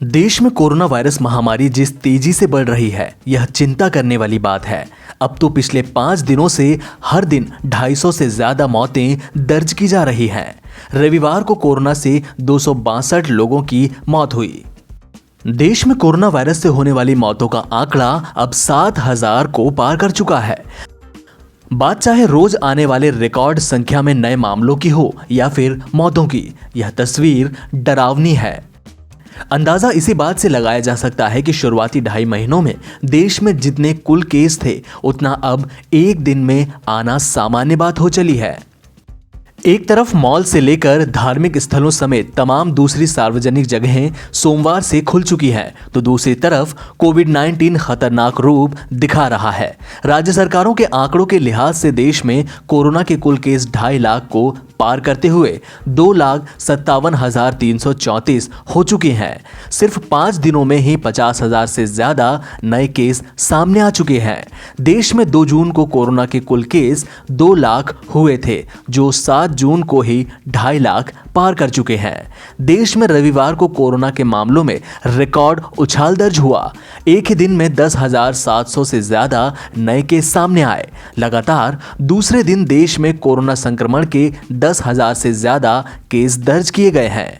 देश में corona virus महामारी जिस तेजी से बढ़ रही है, यह चिंता करने वाली बात है। अब तो पिछले 5 दिनों से हर दिन 250 से ज्यादा मौतें दर्ज की जा रही हैं। रविवार को कोरोना से 262 लोगों की मौत हुई। देश में कोरोना वायरस से होने वाली मौतों का आंकड़ा अब 7,000 को पार कर चुका है। बात चाहे रोज आने वाले रिकॉर्ड संख्या में नए मामलों की हो या फिर मौतों की, यह तस्वीर डरावनी है। अंदाजा इसी बात से लगाया जा सकता है कि शुरुआती 2.5 महीनों में देश में जितने कुल केस थे, उतना अब एक दिन में आना सामान्य बात हो चली है। एक तरफ मॉल से लेकर धार्मिक स्थलों समेत तमाम दूसरी सार्वजनिक जगहें सोमवार से खुल चुकी हैं, तो दूसरी तरफ कोविड-19 खतरनाक रूप दिखा रहा है। राज्य सरकारों के आंकड़ों के लिहाज से देश में कोरोना के कुल केस 2.5 लाख को पार करते हुए 2,57,334 हो चुके हैं। सिर्फ 5 दिनों में ही 50,000 से ज्यादा नए केस सामने आ चुके हैं। देश में 2 जून को कोरोना के कुल केस 2 लाख हुए थे, जो 7 जून को ही 2.5 लाख पार कर चुके हैं। देश में रविवार को कोरोना के मामलों में रिकॉर्ड उछाल दर्ज हुआ। एक ही दिन में 10,700 से ज्यादा नए केस सामने आए। लगातार दूसरे दिन देश में कोरोना संक्रमण के 10,000 से ज्यादा केस दर्ज किए गए हैं।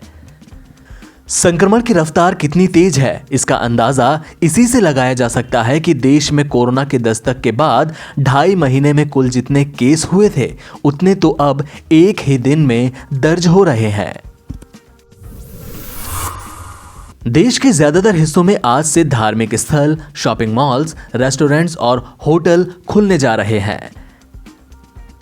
संक्रमण की रफ्तार कितनी तेज है, इसका अंदाजा इसी से लगाया जा सकता है कि देश में कोरोना के दस्तक के बाद 2.5 महीने में कुल जितने केस हुए थे, उतने तो अब एक ही दिन में दर्ज हो रहे हैं। देश के ज्यादातर हिस्सों में आज से धार्मिक स्थल, शॉपिंग मॉल्स, रेस्टोरेंट्स और होटल खुलने जा रहे हैं।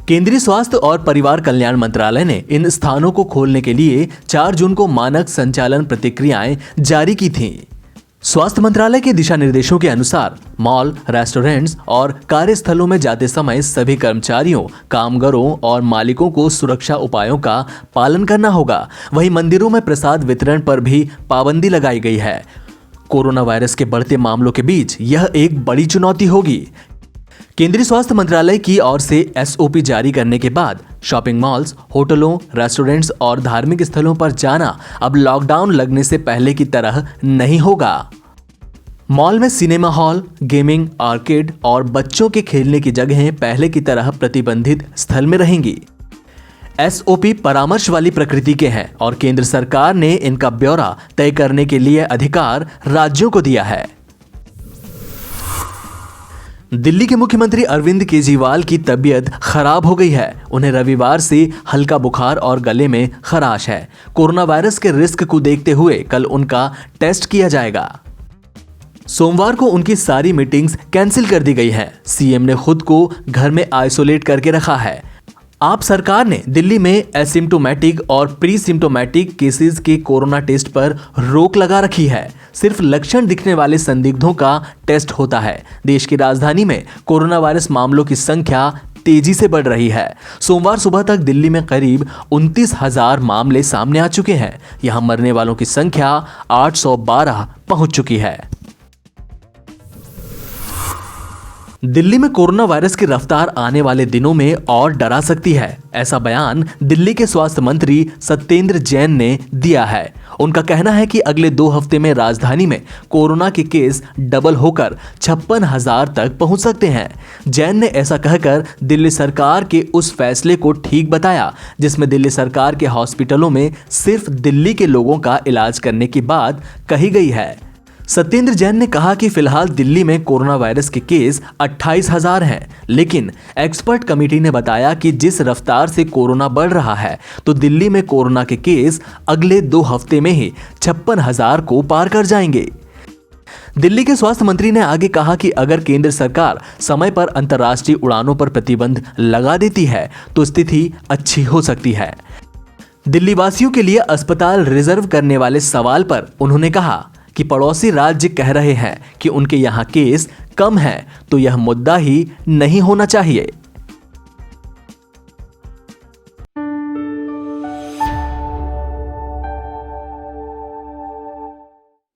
केंद्रीय स्वास्थ्य और परिवार कल्याण मंत्रालय ने इन स्थानों को खोलने के लिए 4 जून को मानक संचालन प्रतिक्रियाएं जारी की थीं। स्वास्थ्य मंत्रालय के दिशा निर्देशों के अनुसार मॉल, रेस्टोरेंट्स और कार्यस्थलों में जाते समय सभी कर्मचारियों, कामगारों और मालिकों को सुरक्षा उपायों का पालन करना होगा। वहीं मंदिरों में प्रसाद वितरण पर भी पाबंदी लगाई गई है। कोरोना वायरस के बढ़ते मामलों के बीच यह एक बड़ी चुनौती होगी। केंद्रीय स्वास्थ्य मंत्रालय की ओर से SOP जारी करने के बाद शॉपिंग मॉल्स, होटलों, रेस्टोरेंट्स और धार्मिक स्थलों पर जाना अब लॉकडाउन लगने से पहले की तरह नहीं होगा। मॉल में सिनेमा हॉल, गेमिंग, आर्केड और बच्चों के खेलने की जगहें पहले की तरह प्रतिबंधित स्थल में रहेंगी। SOP परामर्श वाली प्रकृति के हैं और केंद्र सरकार ने इनका ब्यौरा तय करने के लिए अधिकार राज्यों को दिया है। दिल्ली के मुख्यमंत्री अरविंद केजरीवाल की तबीयत खराब हो गई है। उन्हें रविवार से हल्का बुखार और गले में खराश है। कोरोना वायरस के रिस्क को देखते हुए कल उनका टेस्ट किया जाएगा। सोमवार को उनकी सारी मीटिंग्स कैंसिल कर दी गई हैं। CM ने खुद को घर में आइसोलेट करके रखा है। आप सरकार ने दिल्ली में एसिम्टोमेटिक और प्री सिम्टोमेटिक केसेस के कोरोना टेस्ट पर रोक लगा रखी है। सिर्फ लक्षण दिखने वाले संदिग्धों का टेस्ट होता है। देश की राजधानी में कोरोना वायरस मामलों की संख्या तेजी से बढ़ रही है। सोमवार सुबह तक दिल्ली में करीब 29,000 मामले सामने आ चुके हैं। यहां मरने वालों की संख्या 812 पहुंच चुकी है। दिल्ली में कोरोना वायरस की रफ्तार आने वाले दिनों में और डरा सकती है। ऐसा बयान दिल्ली के स्वास्थ्य मंत्री सत्येंद्र जैन ने दिया है। उनका कहना है कि अगले 2 हफ्ते में राजधानी में कोरोना के केस डबल होकर 56,000 तक पहुंच सकते हैं। जैन ने ऐसा कहकर दिल्ली सरकार के उस फैसले को ठीक बताया, जिसमें दिल्ली सरकार के हॉस्पिटलों में सिर्फ दिल्ली के लोगों का इलाज करने की बात कही गई है। सत्येंद्र जैन ने कहा कि फिलहाल दिल्ली में कोरोना वायरस के केस 28,000 हैं, लेकिन एक्सपर्ट कमेटी ने बताया कि जिस रफ्तार से कोरोना बढ़ रहा है, तो दिल्ली में कोरोना के केस अगले 2 हफ्ते में ही 56,000 को पार कर जाएंगे। दिल्ली के स्वास्थ्य मंत्री ने आगे कहा कि अगर केंद्र सरकार समय पर अंतर्राष्ट्रीय उड़ानों पर प्रतिबंध लगा देती है, तो स्थिति अच्छी हो सकती है। दिल्ली वासियों के लिए अस्पताल रिजर्व करने वाले सवाल पर उन्होंने कहा कि पड़ोसी राज्य कह रहे हैं कि उनके यहाँ केस कम है, तो यह मुद्दा ही नहीं होना चाहिए।